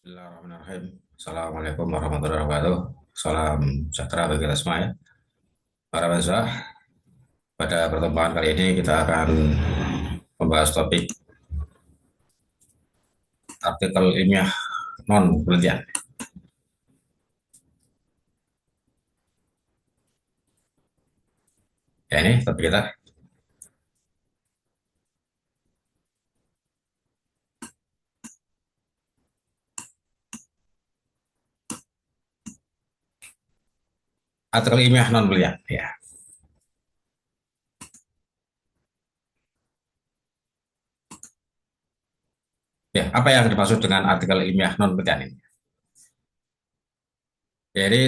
Bismillahirrahmanirrahim. Assalamualaikum warahmatullahi wabarakatuh. Salam sejahtera bagi kita semua ya. Para pemirsa, pada pertemuan kali ini kita akan membahas topik artikel ilmiah non penelitian. Ya ini topik kita. Artikel ilmiah non penelitian. Ya. Ya, apa yang dimaksud dengan artikel ilmiah non penelitian ini? Jadi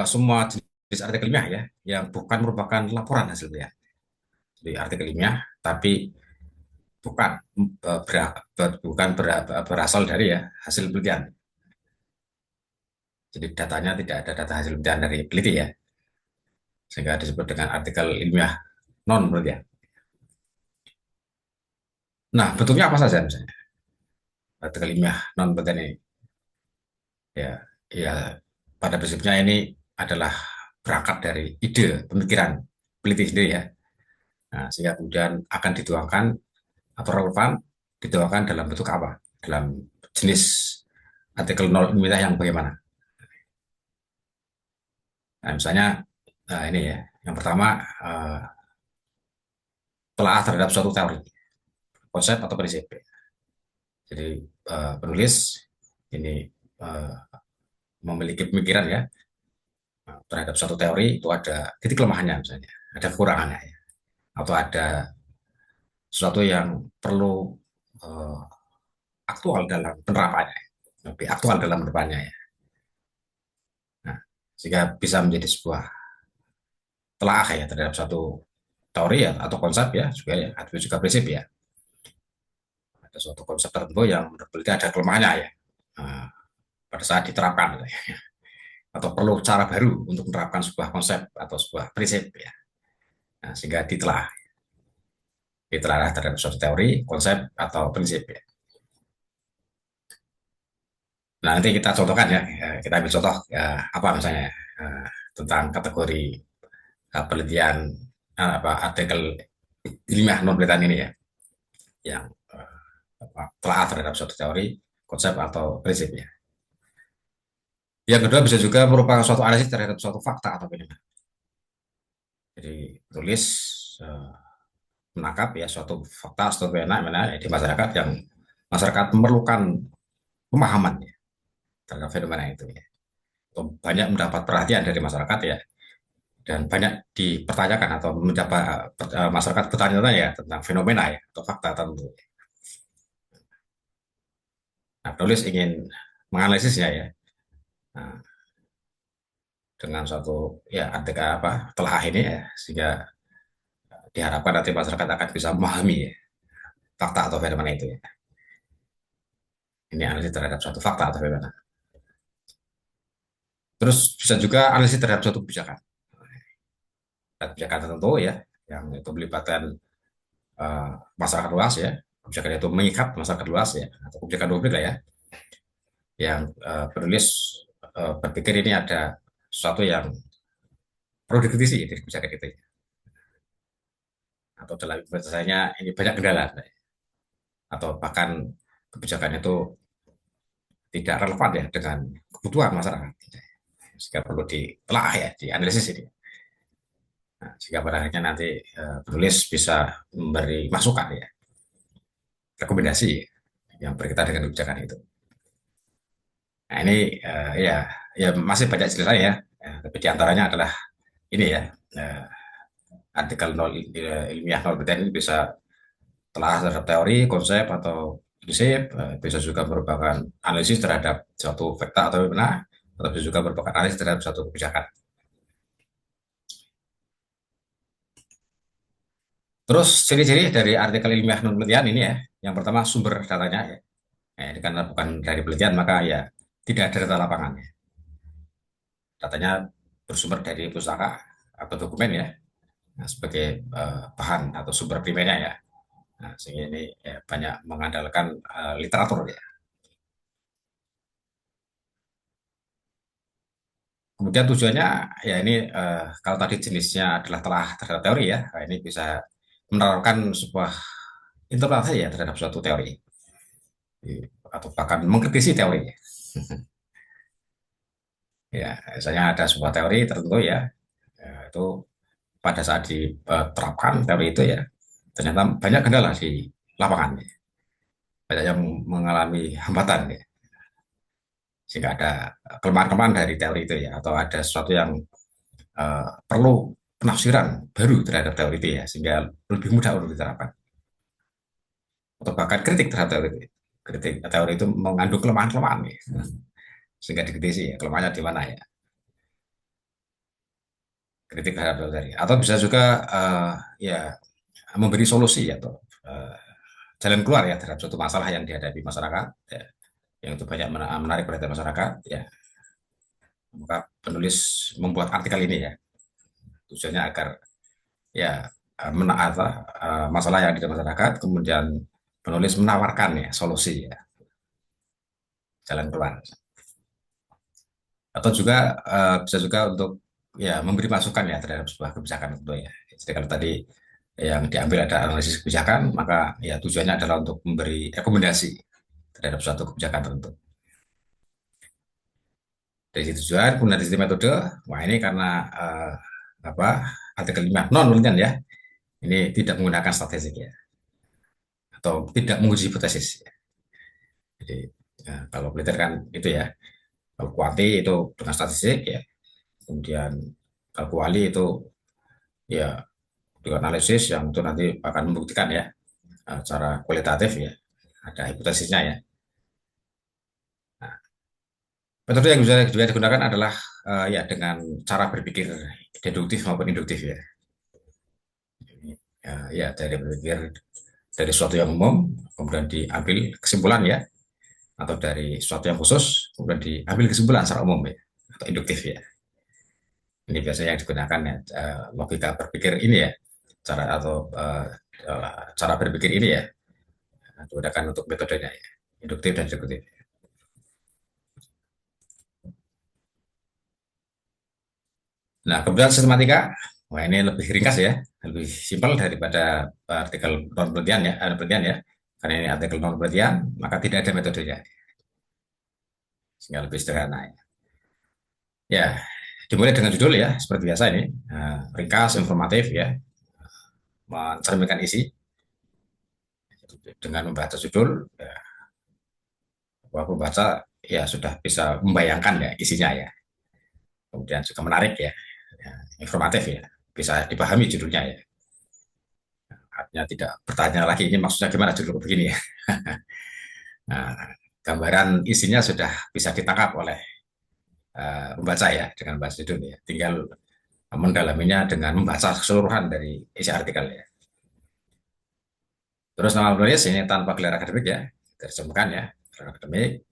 semua jenis artikel ilmiah ya yang bukan merupakan laporan hasil penelitian. Jadi artikel ilmiah tapi bukan berasal dari ya hasil penelitian. Jadi datanya tidak ada data hasil penelitian dari peneliti ya, sehingga disebut dengan artikel ilmiah non penelitian. Nah, bentuknya apa saja misalnya artikel ilmiah non penelitian ini? Ya, ya pada prinsipnya ini adalah berangkat dari ide pemikiran peneliti sendiri ya. Nah, sehingga kemudian akan dituangkan atau relevan dituangkan dalam bentuk apa? Dalam jenis artikel non ilmiah yang bagaimana? Nah, misalnya ini ya, yang pertama telah terhadap suatu teori, konsep atau prinsip. Jadi penulis ini uh, memiliki pemikiran ya terhadap suatu teori itu ada titik lemahnya misalnya, ada kekurangannya ya, atau ada sesuatu yang perlu uh, aktual dalam penerapannya, lebih aktual dalam penerapannya ya. Nah, sehingga bisa menjadi sebuah telaah ya terhadap suatu teori ya atau konsep ya juga ya, atau juga prinsip ya. Ada suatu konsep tertentu yang menurut peneliti ada kelemahannya ya. Nah, pada saat diterapkan ya. Atau perlu cara baru untuk menerapkan sebuah konsep atau sebuah prinsip ya. Nah, sehingga ditelah terhadap suatu teori, konsep atau prinsip ya. Nah, nanti kita contohkan ya, kita ambil contoh ya, apa misalnya tentang kategori penelitian apa artikel ilmiah non penelitian ini ya, yang telah terhadap suatu teori, konsep atau prinsip ya. Yang kedua bisa juga merupakan suatu analisis terhadap suatu fakta atau fenomena. Jadi tulis uh, menangkap ya suatu fakta atau fenomena di masyarakat yang masyarakat memerlukan pemahaman ya, terhadap fenomena itu ya. Banyak mendapat perhatian dari masyarakat ya, dan banyak dipertanyakan atau mendapat masyarakat bertanya-tanya ya tentang fenomena ya atau fakta tertentu. Nah, penulis ingin menganalisisnya ya. Nah, dengan suatu ya artikel apa telah ini ya, sehingga diharapkan nanti masyarakat akan bisa memahami ya, fakta atau fenomena itu ya. Ini analisis terhadap suatu fakta atau fenomena. Terus bisa juga analisis terhadap suatu kebijakan. Kebijakan tertentu ya, yang itu melibatkan masyarakat luas ya. Kebijakan itu mengikat masyarakat luas ya, atau kebijakan publik lah ya. Yang penulis berpikir ini ada sesuatu yang perlu dikritisi dari kebijakan itu ya. Atau dalam bahasanya ini banyak kendala atau bahkan kebijakan itu tidak relevan ya dengan kebutuhan masyarakat. Sehingga perlu ditelaah ya, dianalisis ini. Nah, sehingga pada akhirnya nanti penulis bisa memberi masukan ya, rekomendasi yang berkaitan dengan kebijakan itu. Nah ini ya, ya masih banyak cerita ya, tapi diantaranya adalah ini ya, artikel nol ilmiah nol penelitian ini bisa telah terhadap teori, konsep atau prinsip, bisa juga merupakan analisis terhadap suatu fakta atau benar, atau bisa juga merupakan analisis terhadap suatu kebijakan. Terus ciri-ciri dari artikel ilmiah non penelitian ini ya, yang pertama sumber datanya ya. Nah, ini karena bukan dari penelitian maka ya tidak ada data lapangan. Datanya bersumber dari pustaka atau dokumen ya, nah, sebagai bahan atau sumber primernya ya. Nah, sehingga ini ya, banyak mengandalkan literatur ya. Kemudian tujuannya ya ini kalau tadi jenisnya adalah telah terhadap teori ya, nah, ini bisa menawarkan sebuah interpretasi ya terhadap suatu teori atau bahkan mengkritisi teori. Ya, misalnya ada sebuah teori tertentu ya, ya itu pada saat diterapkan teori itu ya ternyata banyak kendala di lapangan, banyak yang mengalami hambatan ya. Sehingga ada kelemahan-kelemahan dari teori itu ya, atau ada sesuatu yang perlu penafsiran baru terhadap teori itu ya, sehingga lebih mudah untuk diterapkan. Atau bahkan kritik terhadap teori itu. Kritik teori itu mengandung kelemahan-kelemahan ya, sehingga dikritisi ya, kelemahannya di mana ya, kritik terhadap teori. Atau bisa juga ya memberi solusi atau jalan keluar ya terhadap suatu masalah yang dihadapi masyarakat ya, yang itu banyak menarik perhatian masyarakat ya, maka penulis membuat artikel ini ya tujuannya agar ya menaata masalah yang ada di masyarakat, kemudian penulis menawarkan ya solusi ya, jalan keluar. Atau juga bisa juga untuk ya memberi masukan ya terhadap sebuah kebijakan tentu ya. Jadi kalau tadi yang diambil ada analisis kebijakan, maka ya tujuannya adalah untuk memberi rekomendasi terhadap suatu kebijakan tertentu. Dari situ tujuan, kemudian dari sisi metode, wah ini karena apa artikel 5 non penelitian ya, ini tidak menggunakan statistik ya, atau tidak menguji hipotesis. Ya. Jadi ya, kalau penelitian kan itu ya, kalau kuanti itu dengan statistik ya, kemudian kalau kuali itu ya dengan analisis yang itu nanti akan membuktikan ya secara kualitatif ya, ada hipotesisnya ya. Nah, metode yang juga digunakan adalah ya dengan cara berpikir deduktif maupun induktif ya. Ya dari berpikir dari sesuatu yang umum kemudian diambil kesimpulan ya, atau dari sesuatu yang khusus kemudian diambil kesimpulan secara umum ya, atau induktif ya. Ini biasanya yang digunakan ya logika berpikir ini ya, cara atau cara berpikir ini ya digunakan untuk metodenya ya, induktif dan deduktif. Nah, kemudian sistematika, wah ini lebih ringkas ya, lebih simpel daripada artikel non penelitian ya, penelitian ya. Karena ini artikel non penelitian, maka tidak ada metodenya, sehingga lebih sederhana ya. Ya, dimulai dengan judul ya, seperti biasa ini, ringkas, informatif ya, mencerminkan isi dengan membaca judul, ya, bahwa pembaca ya sudah bisa membayangkan ya isinya ya. Kemudian juga menarik ya, ya informatif ya, bisa dipahami judulnya ya. Artinya tidak bertanya lagi ini maksudnya gimana judul begini ya. Nah, gambaran isinya sudah bisa ditangkap oleh membaca ya dengan bahasa judul ya. Tinggal mendalaminya dengan membaca keseluruhan dari isi artikel ya. Terus nama penulis ini tanpa gelar akademik ya, terjemahkan ya, gelar akademik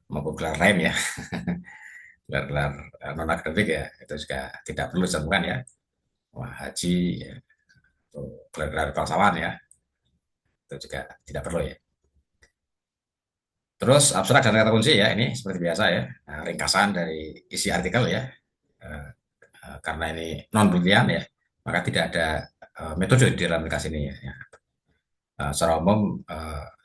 maupun gelar lain ya, gelar-gelar non akademik ya, itu juga tidak perlu disebutkan ya. Wah, haji, ya, atau gelar-gelar bangsawan ya, itu juga tidak perlu ya. Terus abstrak dan kata kunci ya, ini seperti biasa ya, ringkasan dari isi artikel ya. Eh, karena ini non penelitian ya, maka tidak ada metode di dalam ringkas ini ya. Secara umum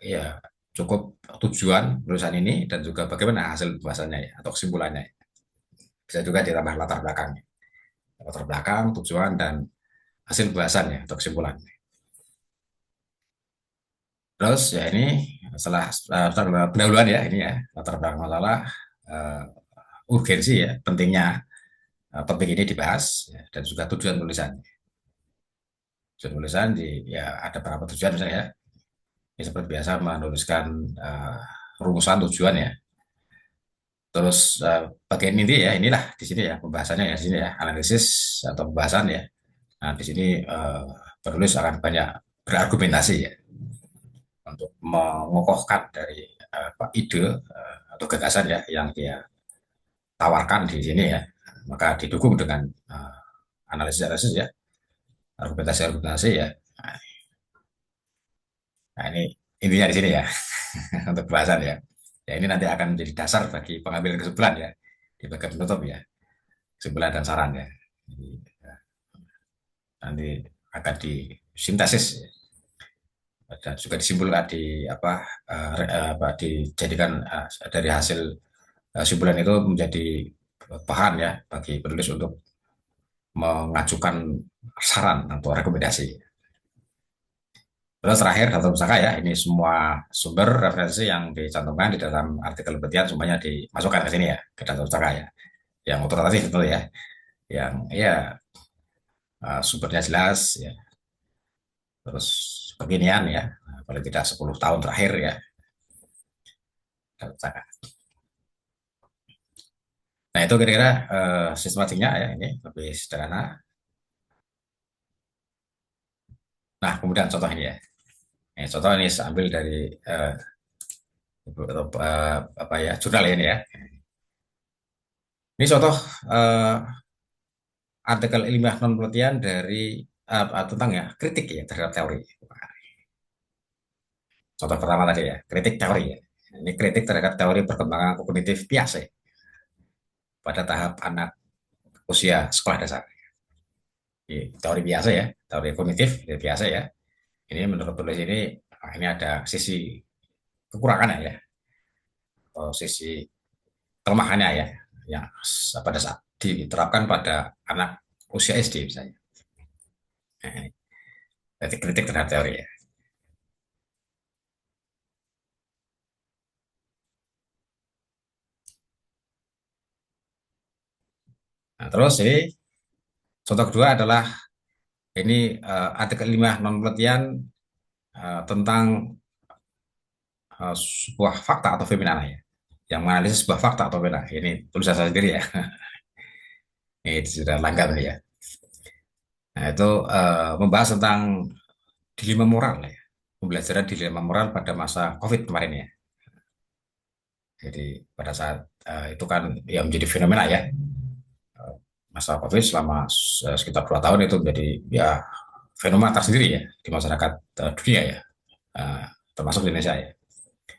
ya cukup tujuan tulisan ini dan juga bagaimana hasil pembahasannya ya, atau kesimpulannya. Bisa juga ditambah latar belakangnya, latar belakang, tujuan dan hasil pembahasannya atau kesimpulan. Terus ya ini setelah pendahuluan ya ini ya latar belakang masalah, uh, urgensi ya pentingnya topik ini dibahas ya, dan juga tujuan tulisan. Tujuan tulisan ya ada beberapa tujuan misalnya ya. Ini seperti biasa menuliskan rumusan tujuan ya. Terus bagian inti ya inilah di sini ya pembahasannya ya di sini ya analisis atau pembahasan ya. Nah di sini penulis akan banyak berargumentasi ya untuk mengokohkan dari ide atau gagasan ya yang dia tawarkan di sini ya. Maka didukung dengan analisis-analisis ya, argumentasi-argumentasi ya. Nah ini intinya di sini ya untuk bahasan ya. Ya ini nanti akan menjadi dasar bagi pengambilan kesimpulan ya di bagian penutup ya. kesimpulan dan saran ya. Jadi, ya, nanti akan disintesis ya, dan juga disimpulkan di apa dijadikan dari hasil simpulan itu menjadi bahan ya bagi penulis untuk mengajukan saran atau rekomendasi. Terus terakhir daftar pustaka ya, ini semua sumber referensi yang dicantumkan di dalam artikel penelitian semuanya dimasukkan ke sini ya, ke daftar pustaka ya. Yang otoritatif itu ya, yang ya sumbernya jelas ya, terus kekinian ya, paling tidak 10 tahun terakhir ya, daftar pustaka. Nah itu kira-kira sistematiknya ya, ini lebih sederhana. Nah kemudian contoh ini ya, contoh ini saya ambil dari apa ya jurnal ini ya. Ini contoh eh, artikel ilmiah non penelitian dari tentang ya kritik ya terhadap teori. Contoh pertama tadi ya, kritik teori ya. Ini kritik terhadap teori perkembangan kognitif biasa ya, pada tahap anak usia sekolah dasar. Ini teori biasa ya, teori kognitif biasa ya. Ini menurut tulis ini ada sisi kekurangannya ya, atau sisi kelemahannya ya, yang pada saat diterapkan pada anak usia SD misalnya. Nah, jadi kritik terhadap teori ya. Nah, terus ini contoh kedua adalah ini artikel 5 non penelitian tentang sebuah fakta atau fenomena ya, yang menganalisis sebuah fakta atau fenomena. Ini tulisan saya sendiri ya. Ini sudah langgam ya. Nah, itu membahas tentang dilema moral ya. Pembelajaran dilema moral pada masa COVID kemarin ya. Jadi pada saat itu kan ya menjadi fenomena ya. Masa COVID selama sekitar 2 tahun itu menjadi ya fenomena tersendiri ya di masyarakat dunia ya, uh, termasuk di Indonesia ya.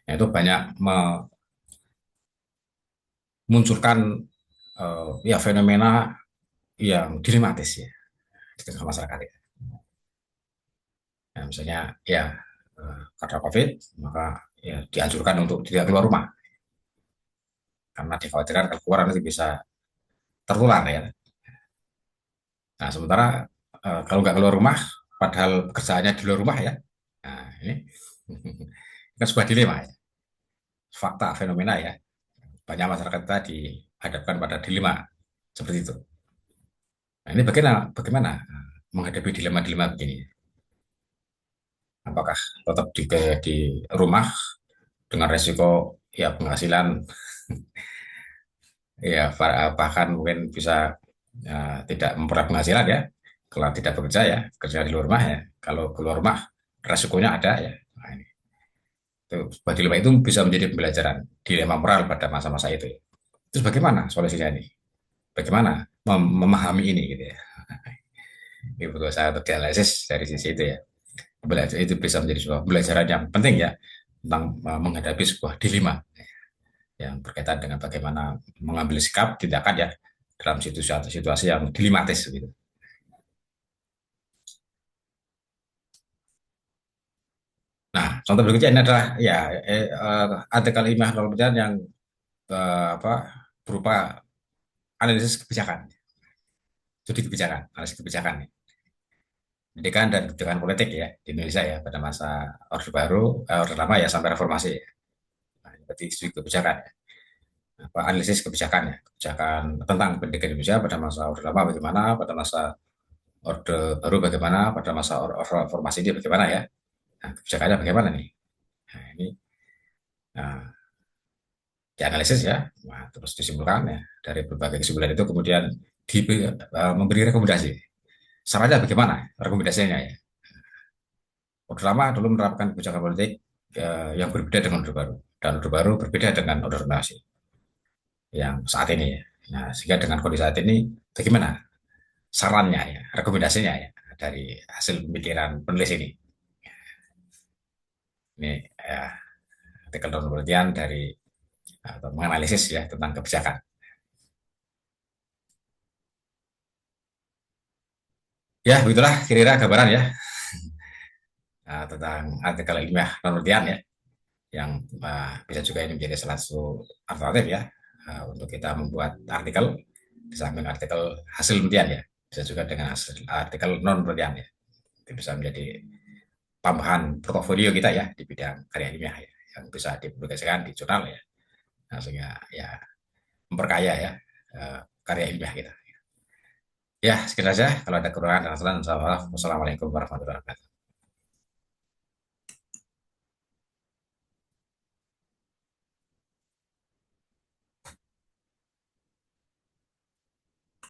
Nah, itu banyak memunculkan ya fenomena yang dilematis ya di tengah masyarakat ya. Nah, misalnya ya karena COVID maka ya dianjurkan untuk tidak keluar rumah karena dikhawatirkan kalau keluar nanti bisa tertular ya. Nah sementara kalau nggak keluar rumah padahal pekerjaannya di luar rumah ya. Nah ini kan sebuah dilema ya, fakta fenomena ya. Banyak masyarakat kita dihadapkan pada dilema seperti itu. Nah ini bagaimana menghadapi dilema-dilema begini? Apakah tetap di rumah dengan resiko ya penghasilan ya bahkan mungkin bisa tidak memperoleh penghasilan ya kalau tidak bekerja ya, kerja di luar rumah ya, kalau keluar rumah resikonya ada ya. Nah, ini itu, sebuah dilema itu bisa menjadi pembelajaran dilema moral pada masa-masa itu ya. Terus bagaimana solusinya ini, bagaimana memahami ini gitu ya. Ini perlu saya untuk dianalisis dari sisi itu ya. Belajar itu bisa menjadi sebuah pembelajaran yang penting ya tentang menghadapi sebuah dilema yang berkaitan dengan bagaimana mengambil sikap tindakan ya dalam situasi yang dilematis gitu. Nah, contoh berikutnya ini adalah ya artikel ilmiah kemudian yang apa berupa analisis kebijakan, studi kebijakan, analisis kebijakan, pendidikan dan kebijakan politik ya di Indonesia ya pada masa Orde Baru, Orde Lama ya sampai reformasi. Ya. Nah, berarti studi kebijakan, ya. Apa, analisis kebijakan ya, kebijakan tentang pendidikan Indonesia pada masa Orde Lama bagaimana, pada masa Orde Baru bagaimana, pada masa reformasi ini bagaimana ya. Nah, kebijakannya bagaimana nih? Nah, ini nah, dianalisis ya, nah, terus disimpulkan ya dari berbagai kesimpulan itu kemudian memberi rekomendasi. Sarannya bagaimana? Rekomendasinya ya. Orde Lama dulu menerapkan kebijakan politik yang berbeda dengan Orde Baru dan Orde Baru berbeda dengan Orde Reformasi yang saat ini ya. Nah, sehingga dengan kondisi saat ini bagaimana sarannya ya, rekomendasinya ya dari hasil pemikiran penulis ini. Ini ya, artikel penelitian dari atau menganalisis ya tentang kebijakan. Ya, begitulah kira-kira gambaran ya tentang artikel ilmiah penelitian ya, yang bisa juga ini menjadi salah satu alternatif ya untuk kita membuat artikel di samping artikel hasil penelitian ya, bisa juga dengan hasil artikel non penelitian ya, itu bisa menjadi tambahan portofolio kita ya di bidang karya ilmiah ya, yang bisa dipublikasikan di jurnal ya, nah, sehingga ya memperkaya ya karya ilmiah kita. Ya, sekian saja. Kalau ada kekurangan dan kesalahan, wassalamualaikum warahmatullahi wabarakatuh.